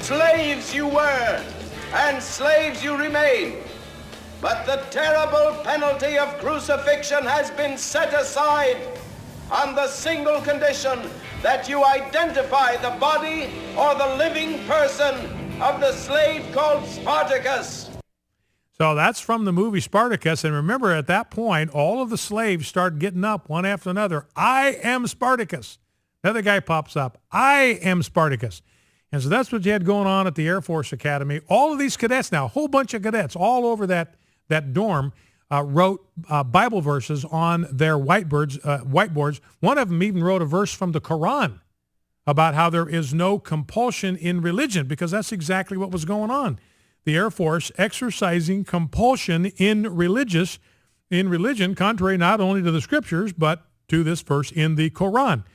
Slaves you were, and slaves you remain. But the terrible penalty of crucifixion has been set aside on the single condition that you identify the body or the living person of the slave called Spartacus. So that's from the movie Spartacus. And remember, at that point, all of the slaves start getting up one after another. I am Spartacus. Another guy pops up. I am Spartacus. And so that's what you had going on at the Air Force Academy. All of these cadets now, a whole bunch of cadets all over that dorm wrote Bible verses on their whiteboards. One of them even wrote a verse from the Quran about how there is no compulsion in religion, because that's exactly what was going on. The Air Force exercising compulsion in religion, contrary not only to the scriptures, but to this verse in the Quran,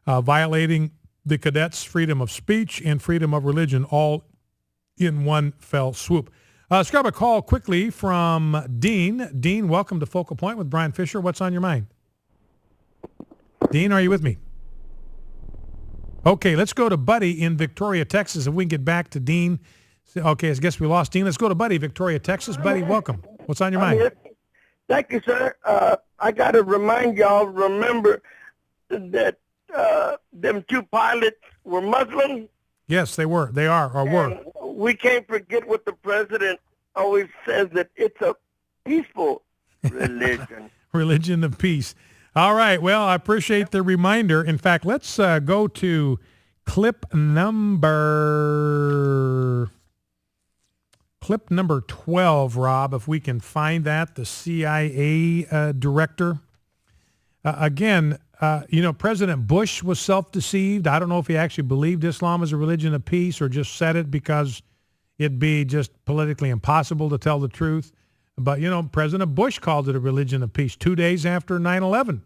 violating the cadets' freedom of speech and freedom of religion all in one fell swoop. Let's grab a call quickly from Dean. Dean, welcome to Focal Point with Brian Fisher. What's on your mind? Dean, are you with me? Okay, let's go to Buddy in Victoria, Texas, if we can get back to Dean. Okay, I guess we lost Dean. Let's go to Buddy, Victoria, Texas. Buddy, welcome. What's on your mind? Thank you, sir. I got to remind y'all, remember that them two pilots were Muslim. Yes, they were. They are or were. We can't forget what the president always says, that it's a peaceful religion. Religion of peace. All right. Well, I appreciate the reminder. In fact, let's go to clip number 12, Rob, if we can find that, the CIA director. Again, President Bush was self-deceived. I don't know if he actually believed Islam is a religion of peace or just said it because it'd be just politically impossible to tell the truth. But, President Bush called it a religion of peace 2 days after 9/11.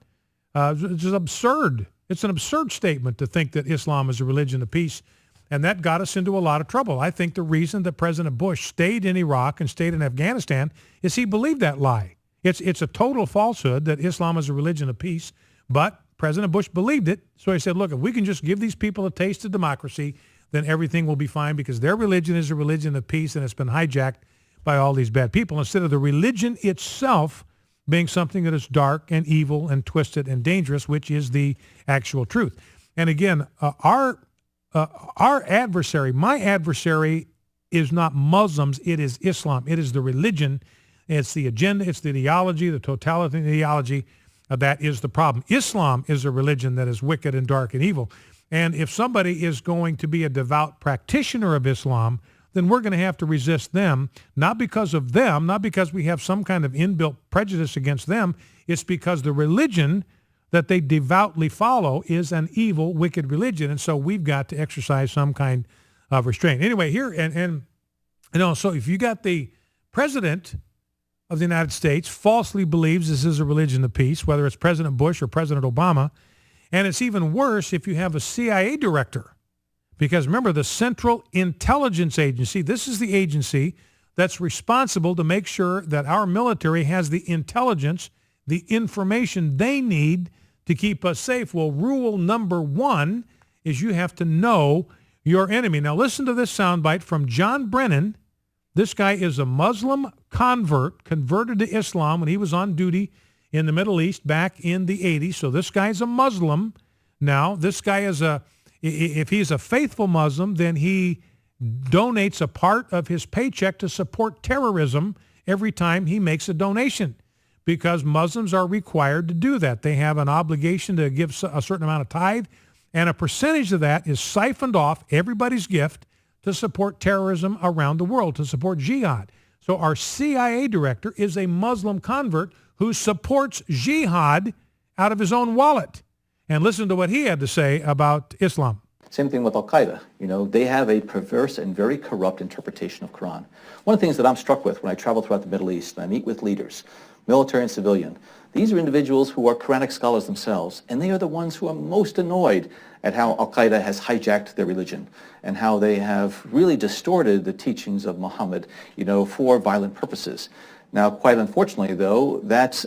It's just absurd. It's an absurd statement to think that Islam is a religion of peace. And that got us into a lot of trouble. I think the reason that President Bush stayed in Iraq and stayed in Afghanistan is he believed that lie. It's a total falsehood that Islam is a religion of peace. But President Bush believed it. So he said, look, if we can just give these people a taste of democracy, then everything will be fine, because their religion is a religion of peace and it's been hijacked by all these bad people, instead of the religion itself being something that is dark and evil and twisted and dangerous, which is the actual truth. And again, our adversary, my adversary, is not Muslims. It is Islam. It is the religion. It's the agenda. It's the ideology, the totalitarian ideology. That is the problem. Islam is a religion that is wicked and dark and evil. And if somebody is going to be a devout practitioner of Islam, then we're going to have to resist them, not because of them, not because we have some kind of inbuilt prejudice against them. It's because the religion that they devoutly follow is an evil, wicked religion. And so we've got to exercise some kind of restraint. Anyway, here, so if you got the president of the United States falsely believes this is a religion of peace, whether it's President Bush or President Obama. And it's even worse if you have a CIA director, because remember, the Central Intelligence Agency, this is the agency that's responsible to make sure that our military has the intelligence, the information they need to keep us safe. Well, rule number one is you have to know your enemy. Now listen to this soundbite from John Brennan. This guy is a Muslim converted to Islam when he was on duty in the Middle East back in the 80s. So this guy's a Muslim. Now, this guy if he's a faithful Muslim, then he donates a part of his paycheck to support terrorism every time he makes a donation, because Muslims are required to do that. They have an obligation to give a certain amount of tithe, and a percentage of that is siphoned off everybody's gift to support terrorism around the world, to support jihad. So our CIA director is a Muslim convert who supports jihad out of his own wallet. And listen to what he had to say about Islam. Same thing with Al-Qaeda. They have a perverse and very corrupt interpretation of Quran. One of the things that I'm struck with when I travel throughout the Middle East and I meet with leaders, military and civilian, these are individuals who are Quranic scholars themselves, and they are the ones who are most annoyed at how Al-Qaeda has hijacked their religion and how they have really distorted the teachings of Muhammad, for violent purposes. Now, quite unfortunately, though, that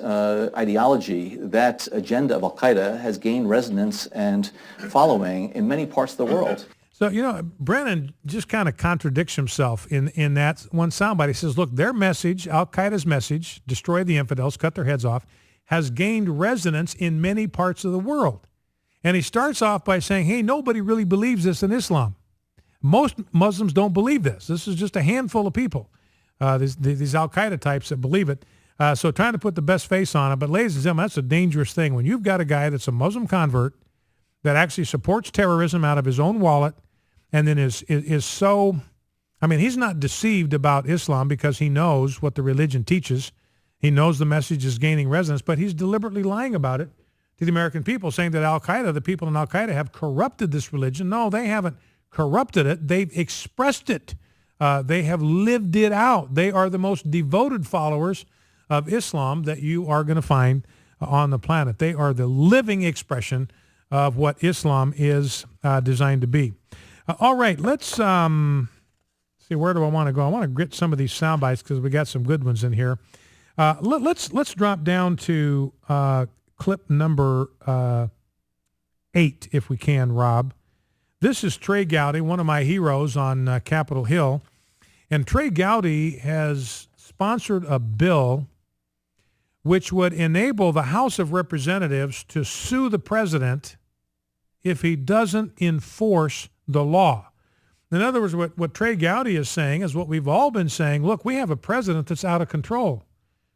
ideology, that agenda of Al-Qaeda has gained resonance and following in many parts of the world. So, Brennan just kind of contradicts himself in that one soundbite. He says, look, their message, Al-Qaeda's message, destroy the infidels, cut their heads off, has gained resonance in many parts of the world. And he starts off by saying, hey, nobody really believes this in Islam. Most Muslims don't believe this. This is just a handful of people, these Al-Qaeda types that believe it. So trying to put the best face on it. But ladies and gentlemen, that's a dangerous thing. When you've got a guy that's a Muslim convert that actually supports terrorism out of his own wallet, and then is so, he's not deceived about Islam because he knows what the religion teaches. He knows the message is gaining resonance, but he's deliberately lying about it to the American people, saying that Al-Qaeda, the people in Al-Qaeda, have corrupted this religion. No, they haven't corrupted it. They've expressed it. They have lived it out. They are the most devoted followers of Islam that you are going to find on the planet. They are the living expression of what Islam is designed to be. All right, let's see, where do I want to go? I want to get some of these sound bites because we got some good ones in here. Let's drop down to clip number 8, if we can, Rob. This is Trey Gowdy, one of my heroes on Capitol Hill. And Trey Gowdy has sponsored a bill which would enable the House of Representatives to sue the president if he doesn't enforce the law. In other words, what Trey Gowdy is saying is what we've all been saying. Look, we have a president that's out of control.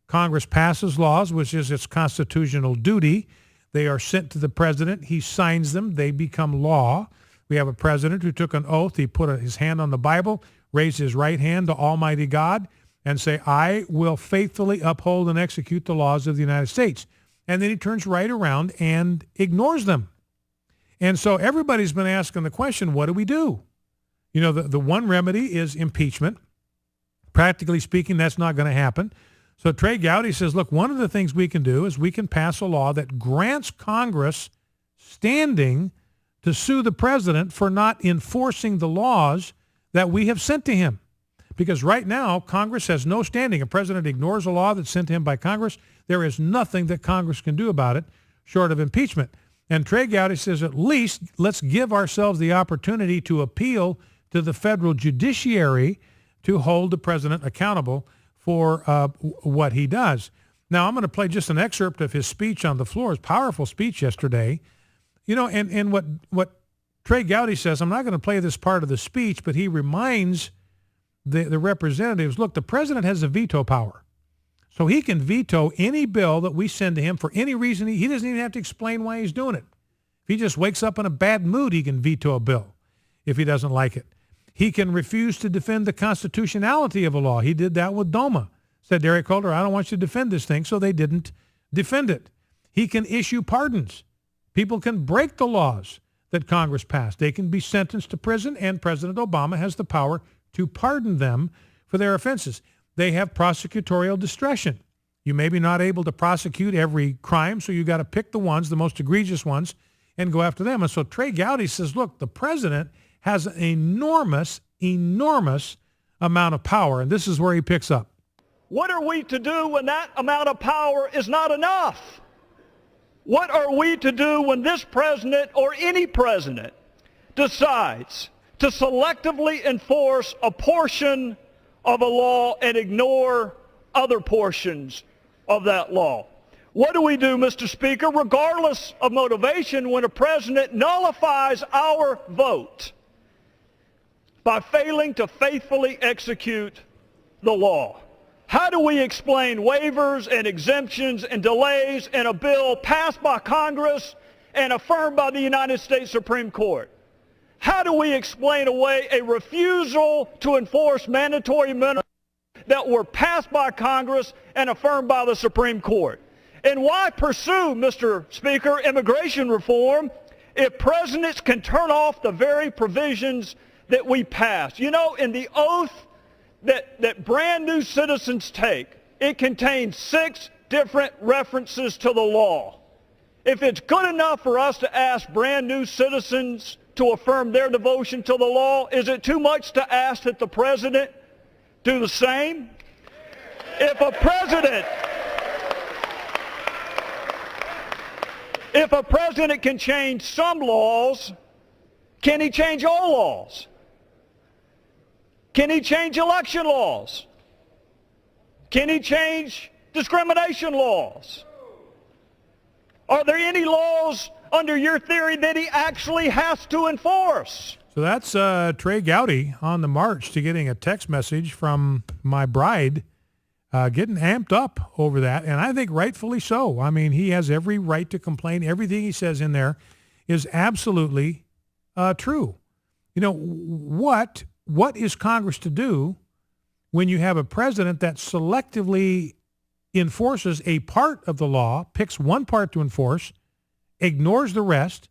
Congress passes laws, which is its constitutional duty. They are sent to the president. He signs them. They become law. We have a president who took an oath. He put his hand on the Bible, raised his right hand to Almighty God, and say, I will faithfully uphold and execute the laws of the United States. And then he turns right around and ignores them. And so everybody's been asking the question, what do we do? The one remedy is impeachment. Practically speaking, that's not going to happen. So Trey Gowdy says, look, one of the things we can do is we can pass a law that grants Congress standing to sue the president for not enforcing the laws that we have sent to him. Because right now, Congress has no standing. A president ignores a law that's sent to him by Congress. There is nothing that Congress can do about it short of impeachment. And Trey Gowdy says, at least let's give ourselves the opportunity to appeal to the federal judiciary to hold the president accountable for what he does. Now, I'm going to play just an excerpt of his speech on the floor, his powerful speech yesterday. And what Trey Gowdy says, I'm not going to play this part of the speech, but he reminds the representatives, look, the president has a veto power. So he can veto any bill that we send to him for any reason. He doesn't even have to explain why he's doing it. If he just wakes up in a bad mood, he can veto a bill if he doesn't like it. He can refuse to defend the constitutionality of a law. He did that with DOMA. Said, Derek Holder, I don't want you to defend this thing, so they didn't defend it. He can issue pardons. People can break the laws that Congress passed. They can be sentenced to prison, and President Obama has the power to pardon them for their offenses. They have prosecutorial discretion. You may be not able to prosecute every crime, so you got to pick the ones, the most egregious ones, and go after them. And so Trey Gowdy says, look, the president has an enormous amount of power, and this is where he picks up. What are we to do when that amount of power is not enough? What are we to do when this president or any president decides to selectively enforce a portion of a law and ignore other portions of that law? What do we do, Mr. Speaker, regardless of motivation, when a president nullifies our vote by failing to faithfully execute the law? How do we explain waivers and exemptions and delays in a bill passed by Congress and affirmed by the United States Supreme Court? How do we explain away a refusal to enforce mandatory minimums that were passed by Congress and affirmed by the Supreme Court? And why pursue, Mr. Speaker, immigration reform if presidents can turn off the very provisions that we passed? In the oath that brand new citizens take, it contains 6 different references to the law. If it's good enough for us to ask brand new citizens to affirm their devotion to the law, is it too much to ask that the president do the same? If a president can change some laws Can he change all laws? Can he change election laws? Can he change discrimination laws? Are there any laws under your theory that he actually has to enforce? So that's Trey Gowdy on the march to getting a text message from my bride, getting amped up over that, and I think rightfully so. I mean, he has every right to complain. Everything he says in there is absolutely true. You know, what is Congress to do when you have a president that selectively enforces a part of the law, picks one part to enforce, ignores the rest,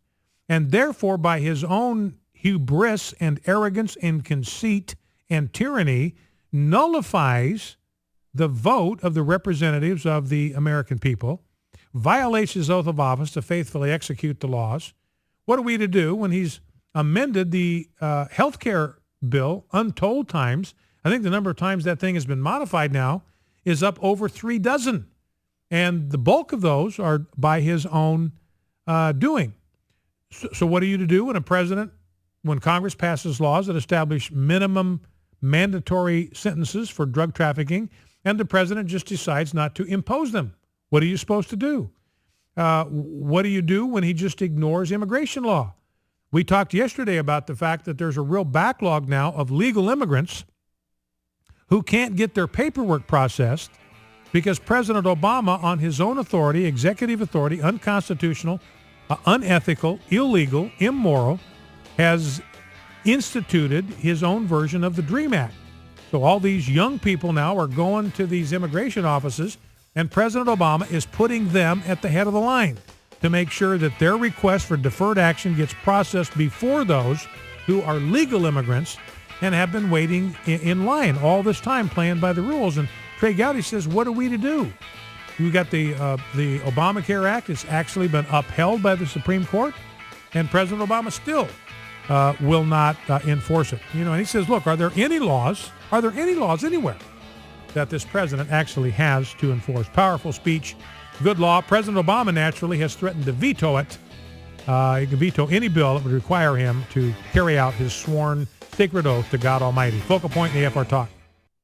and therefore by his own hubris and arrogance and conceit and tyranny nullifies the vote of the representatives of the American people, violates his oath of office to faithfully execute the laws? What are we to do when he's amended the health care bill untold times? I think the number of times that thing has been modified now is up over 3 dozen. And the bulk of those are by his own doing. So what are you to do when Congress passes laws that establish minimum mandatory sentences for drug trafficking and the president just decides not to impose them? What are you supposed to do? What do you do when he just ignores immigration law? We talked yesterday about the fact that there's a real backlog now of legal immigrants who can't get their paperwork processed because President Obama, on his own authority, executive authority, unconstitutional, unethical, illegal, immoral, has instituted his own version of the DREAM Act. So all these young people now are going to these immigration offices, and President Obama is putting them at the head of the line to make sure that their request for deferred action gets processed before those who are legal immigrants and have been waiting in line all this time playing by the rules. And Trey Gowdy says, what are we to do? We got the Obamacare Act. It's actually been upheld by the Supreme Court, and President Obama still will not enforce it. You know, and he says, look, are there any laws anywhere that this president actually has to enforce? Powerful speech, good law. President Obama naturally has threatened to veto it. He can veto any bill that would require him to carry out his sworn sacred oath to God Almighty. Focal Point in AFR Talk.